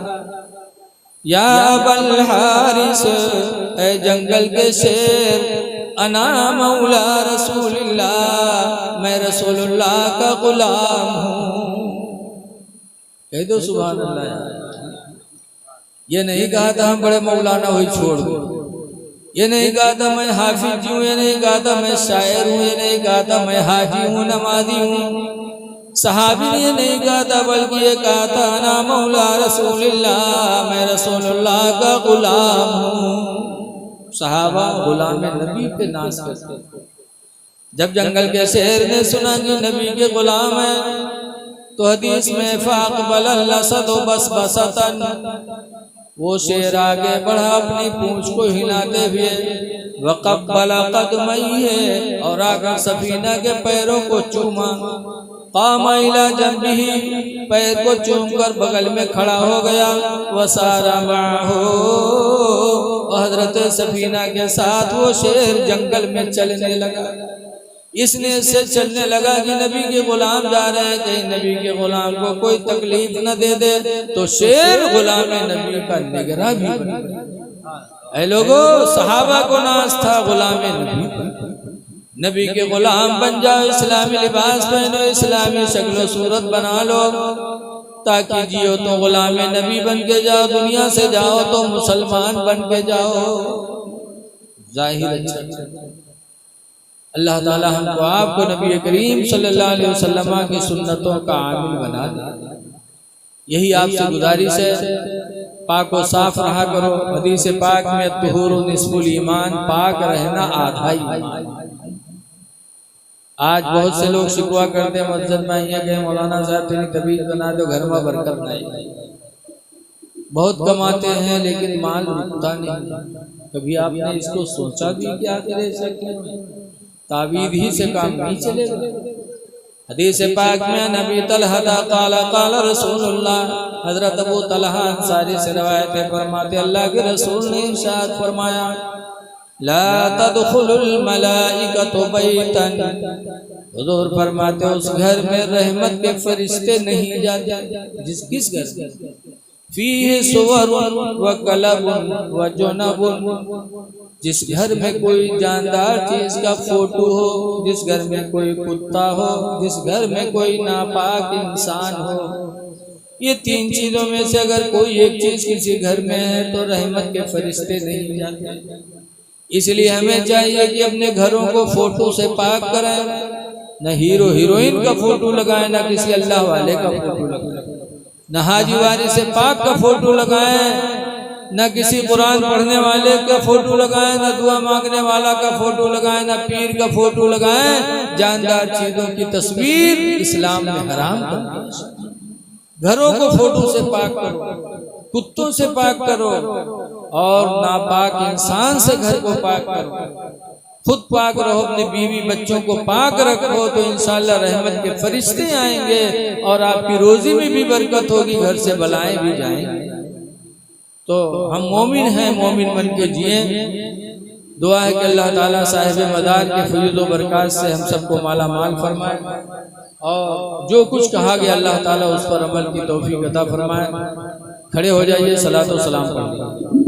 या अबल हारिस, ए जंगल के शेर, अना मौला रसूलिल्लाह, मैं रसूलुल्लाह का गुलाम हूँ। कह दो सुभान अल्लाह। ये नहीं कहा था हम बड़े मौलाना हुई छोड़ दो, ये नहीं कहा था मैं हाफिज हूँ, ये नहीं कहा था मैं शायर हूँ, ये नहीं कहा था मैं हाजी हूँ, नमाजी हूँ। सहाबी ने नहीं कहा था, बल्कि ये कहा था ना मौला रसूलुल्लाह, मैं रसूलुल्लाह का गुलाम हूँ। सहाबा गुलाम नबी पे नाज करते। जब जंगल के शेर ने सुना कि नबी के गुलाम है तो हदीस में फाक़बल लसद बस बसतन, वो शेर आगे बढ़ा अपनी पूंछ को हिलाते हुए, वक़ब्बल क़दमैहि, और आकर सफीना के पैरों को चूमा, क़ाम इला जंबिही, पैर को चूमकर बगल में खड़ा हो गया, वसारा माहू, हजरत सफीना के साथ वो शेर जंगल में चलने लगा। इसने से चलने लगा कि नबी के गुलाम जा रहे हैं, कहीं नबी के गुलाम को कोई तकलीफ न दे दे, तो शेर गुलाम नबी का निगरां भी बन गया। ऐ लोगो, सहाबा को नाज था गुलाम नबी, नबी के गुलाम बन जाओ, इस्लामी लिबास पहनो, इस्लामी शक्ल सूरत बना लो, ताकि जियो तो गुलाम नबी बन के जाओ, दुनिया से जाओ तो मुसलमान बन के जाओ। जाहिर अच्छा अल्लाह ताला हमको आपको नबी करीम सल्लल्लाहु अलैहि वसल्लम की सुन्नतों का आमिल बना दे। यही आपसे गुजारिश है, पाक व साफ रहा करो। हदीस पाक में तुहूरु निस्फुल ईमान, पाक रहना आधा ईमान। आज बहुत से लोग शिकवा करते हैं मस्जिद में आइए गए, मौलाना साहब तेरी तबीयत बना दो, घर में बरकत नहीं। बहुत कमाते हैं लेकिन माल रुकता नहीं। कभी आपने इसको सोचा भी कि आखिर ऐसा क्यों है? तावीज़ ही से काम नहीं चलेगा। हदीस पाक में नबी तलहा काला काला रसूलुल्लाह, हजरत अबू तलहा अंसारी से रवायत है, फरमाते अल्लाह के रसूल ने इरशाद फरमाया, ला तदखुलुल मलाइकतु बैतन, हुजूर फरमाते उस घर में रहमत के फरिश्ते नहीं जाते। किस घर? फीहि सुवरुन व कलबुन व जुनबुन, जिस घर में कोई जानदार चीज का फोटो हो, जिस घर में कोई कुत्ता हो, जिस घर में कोई नापाक इंसान हो, ये तीन चीजों में से अगर कोई एक चीज किसी घर में है तो रहमत के फरिश्ते नहीं जाते। इसलिए हमें चाहिए कि अपने घरों को फोटो से पाक करें, न हीरो हीरोइन का फोटो लगाएं, न किसी अल्लाह वाले का फोटो लगाएं, न हाजी वारी से पाक का फोटो लगाएं, न किसी कुरान पढ़ने वाले का फोटो लगाएं, न दुआ मांगने वाला का फोटो लगाएं, न पीर का फोटो लगाएं। जानदार चीजों की तस्वीर इस्लाम में हराम कर। घरों को फोटो से पाक करो, कुत्तों से पाक करो, और नापाक इंसान से घर को पाक करो। खुद पाक रहो, अपने बीवी बच्चों को पाक रखो, तो इंशाअल्लाह रहमत के फरिश्ते आएंगे और आपकी रोजी में भी बरकत होगी, घर से बलाएं भी जाएंगे। तो हम मोमिन हैं, मोमिन बन के जिए। दुआ है कि अल्लाह ताला साहिब मदार के फयूज़ व बरकत से हम सबको माला माल फरमाए, और जो कुछ कहा गया अल्लाह ताला उस पर अमल की तौफीक अता फरमाए। खड़े हो जाइए, सलातो सलाम पढ़िए।